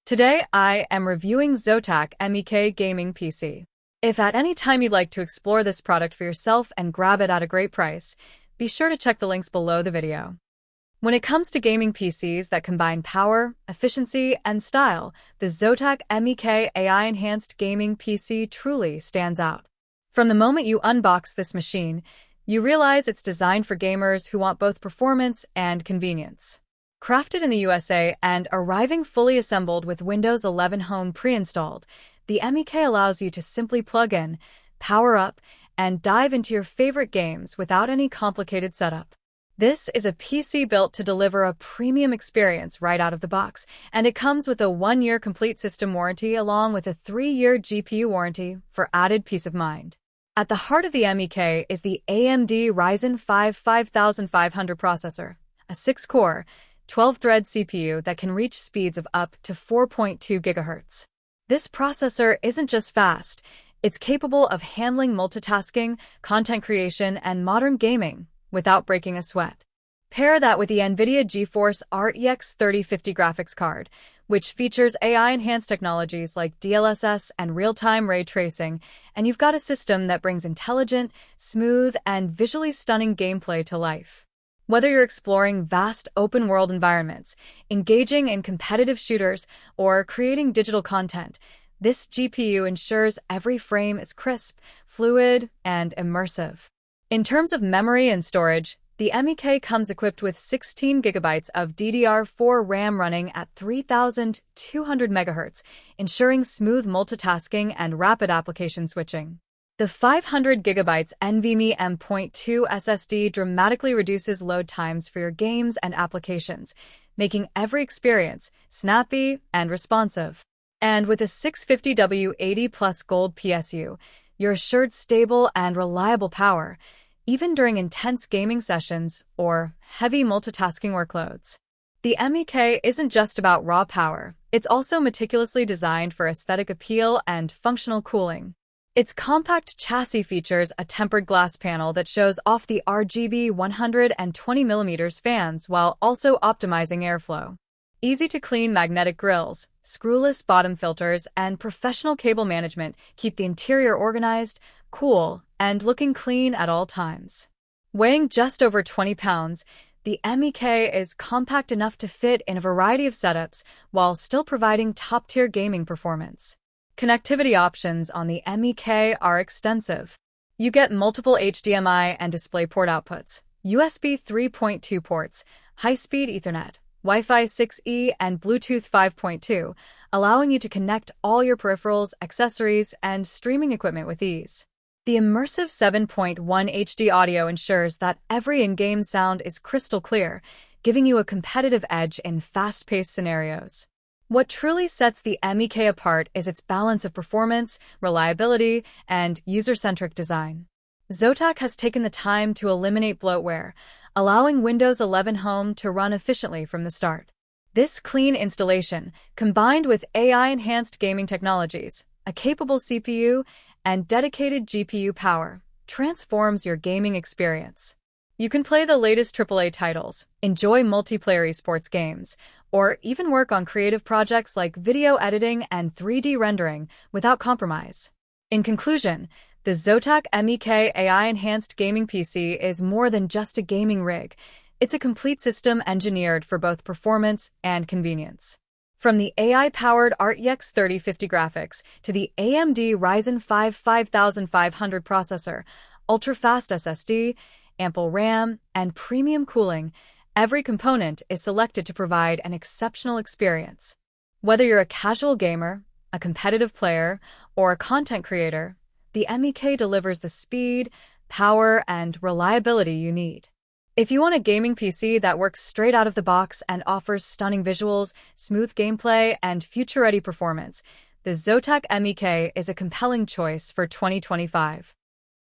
Today, I am reviewing ZOTAC MEK Gaming PC. If at any time you'd like to explore this product for yourself and grab it at a great price, be sure to check the links below the video. When it comes to gaming PCs that combine power, efficiency, and style, the ZOTAC MEK AI-enhanced gaming PC truly stands out. From the moment you unbox this machine, you realize it's designed for gamers who want both performance and convenience. Crafted in the USA and arriving fully assembled with Windows 11 Home pre-installed, the MEK allows you to simply plug in, power up, and dive into your favorite games without any complicated setup. This is a PC built to deliver a premium experience right out of the box, and it comes with a 1-year complete system warranty along with a 3-year GPU warranty for added peace of mind. At the heart of the MEK is the AMD Ryzen 5 5500 processor, a 6-core, 12-thread CPU that can reach speeds of up to 4.2 GHz. This processor isn't just fast, it's capable of handling multitasking, content creation, and modern gaming without breaking a sweat. Pair that with the NVIDIA GeForce RTX 3050 graphics card, which features AI-enhanced technologies like DLSS and real-time ray tracing, and you've got a system that brings intelligent, smooth, and visually stunning gameplay to life. Whether you're exploring vast open-world environments, engaging in competitive shooters, or creating digital content, this GPU ensures every frame is crisp, fluid, and immersive. In terms of memory and storage, the MEK comes equipped with 16 GB of DDR4 RAM running at 3,200 MHz, ensuring smooth multitasking and rapid application switching. The 500 GB NVMe M.2 SSD dramatically reduces load times for your games and applications, making every experience snappy and responsive. And with a 650W 80+ Gold PSU, you're assured stable and reliable power, even during intense gaming sessions or heavy multitasking workloads. The MEK isn't just about raw power, it's also meticulously designed for aesthetic appeal and functional cooling. Its compact chassis features a tempered glass panel that shows off the RGB 120mm fans while also optimizing airflow. Easy-to-clean magnetic grills, screwless bottom filters, and professional cable management keep the interior organized, cool, and looking clean at all times. Weighing just over 20 pounds, the MEK is compact enough to fit in a variety of setups while still providing top-tier gaming performance. Connectivity options on the MEK are extensive. You get multiple HDMI and DisplayPort outputs, USB 3.2 ports, high-speed Ethernet, Wi-Fi 6E, and Bluetooth 5.2, allowing you to connect all your peripherals, accessories, and streaming equipment with ease. The immersive 7.1 HD audio ensures that every in-game sound is crystal clear, giving you a competitive edge in fast-paced scenarios. What truly sets the MEK apart is its balance of performance, reliability, and user-centric design. ZOTAC has taken the time to eliminate bloatware, allowing Windows 11 Home to run efficiently from the start. This clean installation, combined with AI-enhanced gaming technologies, a capable CPU, and dedicated GPU power, transforms your gaming experience. You can play the latest AAA titles, enjoy multiplayer esports games, or even work on creative projects like video editing and 3D rendering without compromise. In conclusion, the ZOTAC MEK AI-enhanced gaming PC is more than just a gaming rig. It's a complete system engineered for both performance and convenience. From the AI-powered RTX 3050 graphics to the AMD Ryzen 5 5500 processor, ultra-fast SSD, ample RAM, and premium cooling, every component is selected to provide an exceptional experience. Whether you're a casual gamer, a competitive player, or a content creator, the MEK delivers the speed, power, and reliability you need. If you want a gaming PC that works straight out of the box and offers stunning visuals, smooth gameplay, and future-ready performance, the ZOTAC MEK is a compelling choice for 2025.